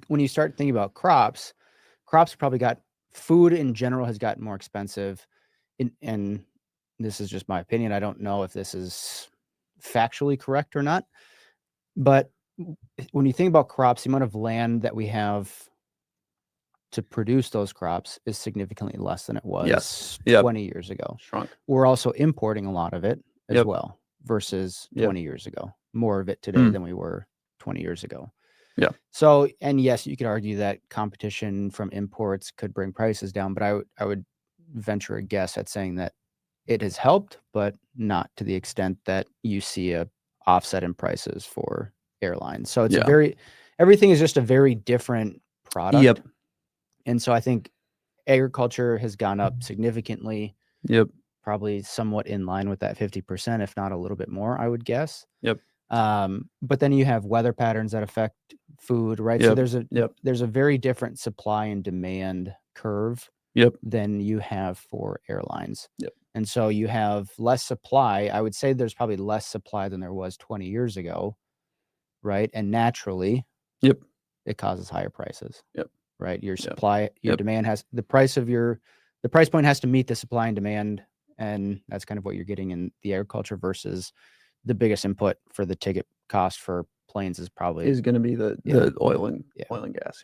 when you start thinking about crops probably got food in general has gotten more expensive. And this is just my opinion. I don't know if this is factually correct or not, but when you think about crops, the amount of land that we have to produce those crops is significantly less than it was 20 years ago. Shrunk. We're also importing a lot of it as Yep. well versus Yep. 20 years ago. More of it today Mm. than we were 20 years ago. Yeah. So, and yes, you could argue that competition from imports could bring prices down, but I would venture a guess at saying that it has helped, but not to the extent that you see a offset in prices for airlines. So it's a Yeah. very, everything is just a very different product. Yep. And so I think agriculture has gone up significantly, Yep. probably somewhat in line with that 50%, if not a little bit more, I would guess. Yep. But then you have weather patterns that affect food, right? So Yep. there's a very different supply and demand curve Yep. than you have for airlines. Yep. And so you have less supply. I would say there's probably less supply than there was 20 years ago, right? And naturally, Yep. it causes higher prices. Yep. Right? Your Yep. supply, your Yep. demand has the price point has to meet the supply and demand, and that's kind of what you're getting in the agriculture versus the biggest input for the ticket cost for planes is probably Is going to be the Yeah. oil and Yeah. oil and gas. Yeah.